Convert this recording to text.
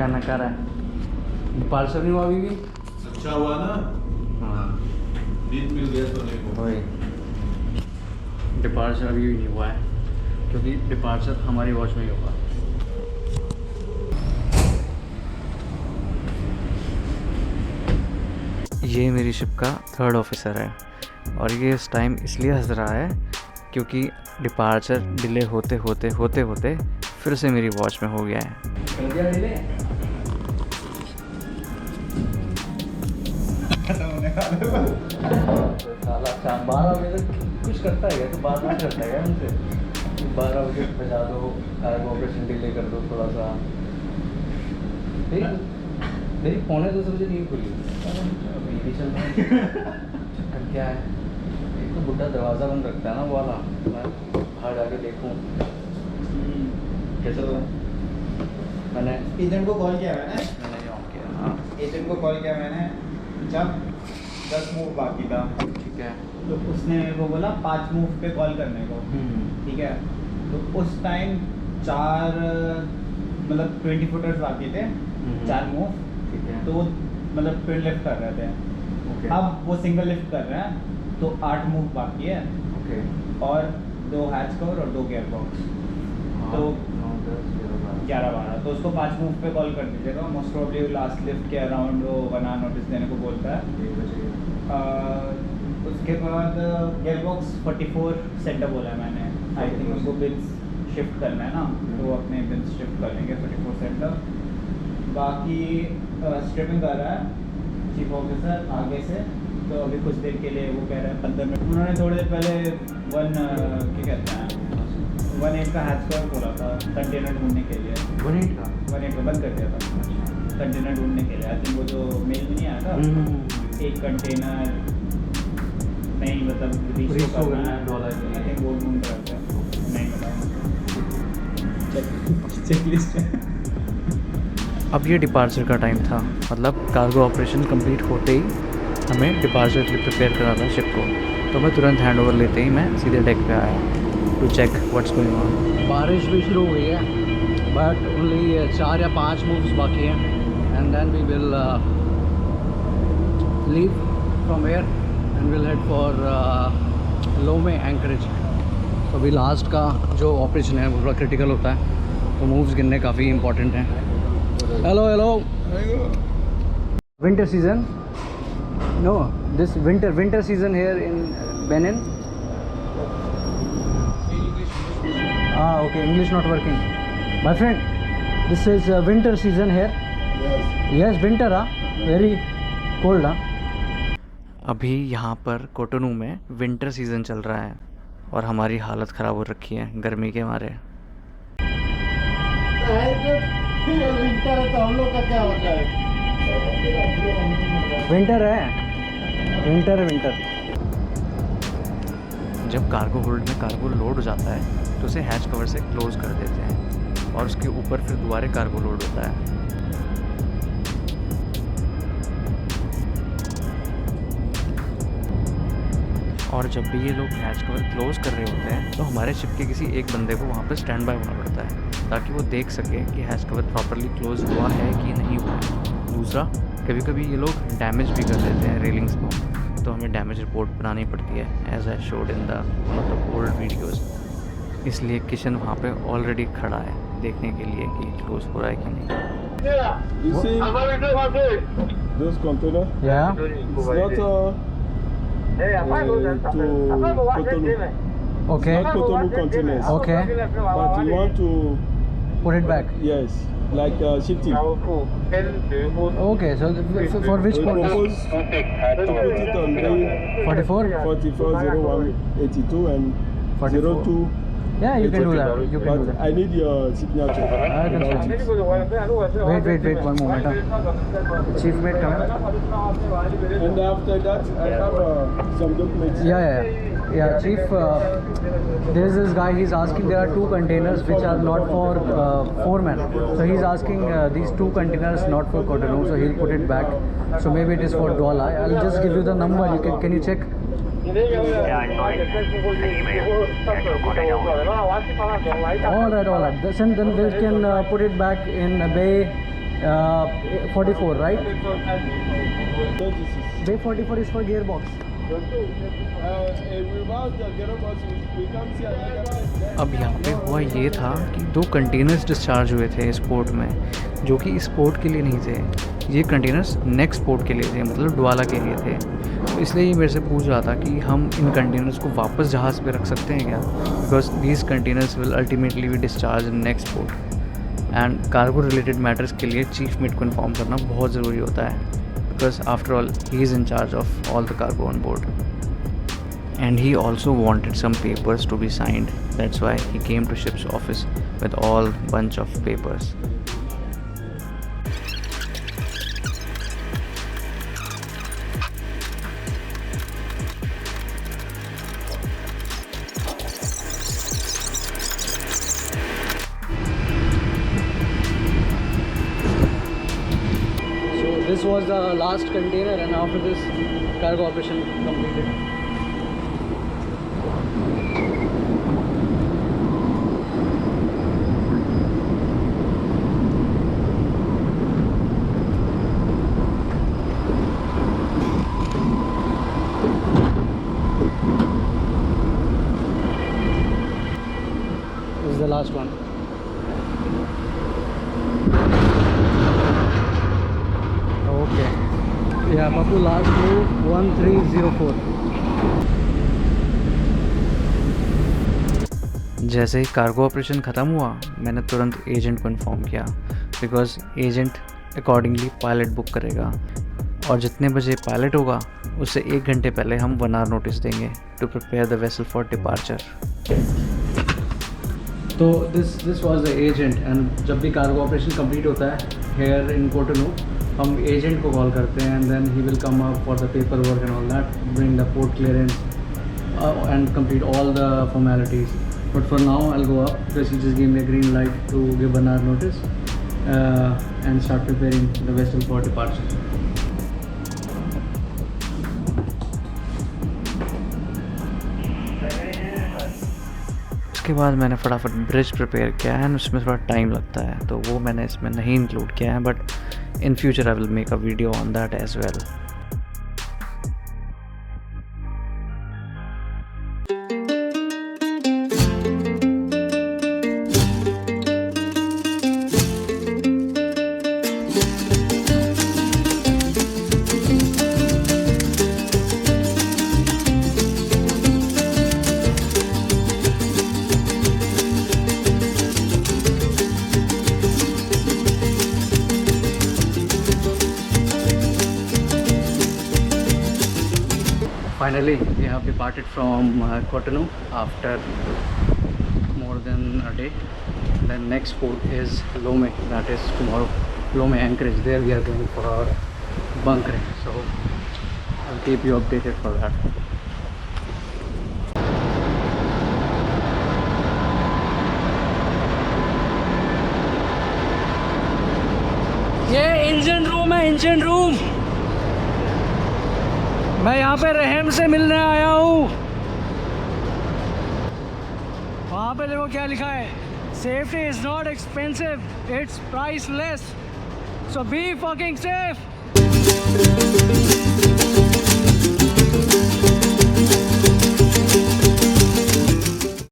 कहना कर रहा है पार्सल नहीं हुआ अभी भी। अच्छा हुआ ना। हाँ नींद मिल गया सोने को। वही डिपार्चर अभी भी नहीं हुआ है क्योंकि डिपार्चर हमारी वॉच में ही होगा। ये मेरी शिप का 3rd ऑफिसर है और ये इस टाइम इसलिए हंस रहा है क्योंकि डिपार्चर डिले होते होते फिर से मेरी वॉच में हो गया है। कर दिया डिले? साला 12 बजे तक कुछ करता है क्या? तो बात नहीं करता है क्या मुझसे? 12 बजे बजा दो, ऑपरेशन डिले कर दो थोड़ा सा। मेरी 11:45 बजे नींद खुली। अभी भी चल रहा है। चक्कर क्या है? एक तो बुड्ढा दरवाज़ा बंद रखता है ना वो वाला, मैं बाहर जाके देखूँ कैसे। मैंने एजेंट को कॉल किया मैंने ऑन किया। हाँ एजेंट को कॉल किया मैंने जब 10 मूव बाकी था। ठीक है। तो उसने मेरे को बोला 5 मूव पे कॉल करने को। ठीक है। तो उस टाइम 4 मतलब 20 फुटर्स बाकी थे, 4 मूव। ठीक है। तो मतलब ट्विन लिफ्ट कर रहे थे। ओके। अब वो सिंगल लिफ्ट कर रहे हैं तो 8 मूव बाकी है। ओके। और 2 हैच कवर और 2 गियर बॉक्स। तो 11-12 तो उसको 5 मूव पे कॉल कर दीजिएगा। मोस्ट प्रॉब्ली लास्ट लिफ्ट के अराउंड वो 1 आवर नोटिस देने को बोलता है। उसके बाद गियर बॉक्स 44 सेंटर बोला है मैंने। आई थिंक उनको बिल्स शिफ्ट करना है ना, तो वो अपने बिल्स शिफ्ट कर लेंगे 44 सेंटर। बाकी स्ट्रिपिंग कर रहा है चीफ ऑफिसर आगे से, तो अभी कुछ देर के लिए वो कह रहे हैं 15 मिनट। उन्होंने थोड़ी देर पहले क्या कहते हैं 1.8 का हैच कवर खोला था कंटेनर ढूंढने के लिए। 1.8 का 1.8 का बंद कर दिया था कंटेनर ढूंढने के लिए। आई थिंक वो जो मेल में नहीं आया था एक कंटेनर नहीं मतलब रीच करना है $, आई थिंक वो ढूंढ रहे थे। नहीं बताया चेकलिस्ट है। अब ये डिपार्चर का टाइम था, मतलब कार्गो ऑपरेशन कंप्लीट होते ही हमें डिपार्चर के लिए प्रिपेयर करना था शिप को। तो मैं तुरंत हैंड ओवर लेते ही मैं सीधे डेक पे आया to check what's going on. बारिश भी शुरू हो गई है बट ओनली 4 या 5 मूव्स बाकी हैं and then we will leave from air and will head for Lome anchorage. तो अभी लास्ट का जो ऑपरेशन है वो थोड़ा क्रिटिकल होता है, तो मूव्स गिनने काफ़ी इंपॉर्टेंट हैं। Hello winter season no this winter season here in Benin. Okay, English not working. My friend, this is winter season here. Yes, winter, very cold. अभी यहाँ पर कोटोनू में विंटर सीज़न चल रहा है और हमारी हालत ख़राब हो रखी है गर्मी के मारे। विंटर है तो हम लोग का क्या होता है? विंटर है, विंटर। जब कार्गो होल्ड में कार्गो लोड हो जाता है तो उसे हैच कवर से क्लोज कर देते हैं और उसके ऊपर फिर दोबारा कार्गो लोड होता है। और जब भी ये लोग हैच कवर क्लोज कर रहे होते हैं तो हमारे शिप के किसी एक बंदे को वहाँ पर स्टैंड बाय होना पड़ता है ताकि वो देख सके कि हैच कवर प्रॉपरली क्लोज हुआ है कि नहीं हुआ है। दूसरा, कभी कभी ये लोग डैमेज भी कर देते हैं रेलिंग्स को, तो हमें डैमेज रिपोर्ट बनानी पड़ती है as I showed in the old videos. इसलिए किशन वहाँ पे ऑलरेडी खड़ा है देखने के लिए कि क्लोज हो रहा है कि नहीं। You see those container? Yeah. It's not to Cotonou. Okay. Not Cotonou containers. Okay. But you want to Put it back. yes, like shifting. Okay. So for which We port? propose to put it on the 44? 440182 and 44. 02. Yeah, you can do that. You can do But that. I need your signature. I can about sign. it. Wait, 1 moment. Chief mate coming. And after that, I have some documents. Yeah, Chief. There's this guy. He's asking. There are 2 containers which are not for 4 men. So he's asking these 2 containers not for Cotonou. So he'll put it back. So maybe it is for Douala. I'll just give you the number. Can you check? All right. Then they can put it back in a bay 44, right? 36. Bay 44 is for gearbox. Without the gearbox, we can't see another. अब यहाँ पे हुआ ये था कि 2 containers discharge हुए थे इस पोर्ट में, जो कि इस पोर्ट के लिए नहीं थे। ये कंटेनर्स नेक्स्ट पोर्ट के लिए थे, मतलब डुआला के लिए थे। तो इसलिए ये मेरे से पूछ रहा था कि हम इन कंटेनर्स को वापस जहाज़ पे रख सकते हैं क्या, because these containers will ultimately be discharge in next port. And cargo related matters के लिए चीफ मेट को इन्फॉर्म करना बहुत ज़रूरी होता है, because after all he is in charge of all the cargo on board. And he also wanted some papers to be signed. That's why he came to ship's office with all bunch of papers. So this was the last container, and after this cargo operation completed. This is the last one. Okay. Yeah, Papu, last move 1304. जैसे ही cargo operation ख़त्म हुआ, मैंने तुरंत agent को inform किया, because agent accordingly pilot book करेगा, और जितने बजे पायलट होगा उससे 1 घंटे पहले हम 1 आवर नोटिस देंगे to prepare the vessel for departure. तो this was the agent, and जब भी कार्गो ऑपरेशन कंप्लीट होता है हेयर इन कोटोनू, हम एजेंट को कॉल करते हैं, and then he will come up for the paper work and all that, bring the port clearance and complete all the formalities. But for now I go up because he just give me a green light to give 1 hour notice and start preparing the vessel for departure. उसके बाद मैंने फटाफट bridge prepare किया है, and उसमें थोड़ा time लगता है, तो वो मैंने इसमें नहीं इंक्लूड किया है, but in future I will make a video on that as well. Finally, we have departed from Cotonou after more than a day. The next port is Lome, that is tomorrow. Lome Anchorage, there we are going for our bunkering. So I'll keep you updated for that. ये engine room है, engine room. मैं यहाँ पे रहम से मिलने आया हूँ। वहाँ पे देखो क्या लिखा है, safety is not expensive, it's priceless, so be fucking safe.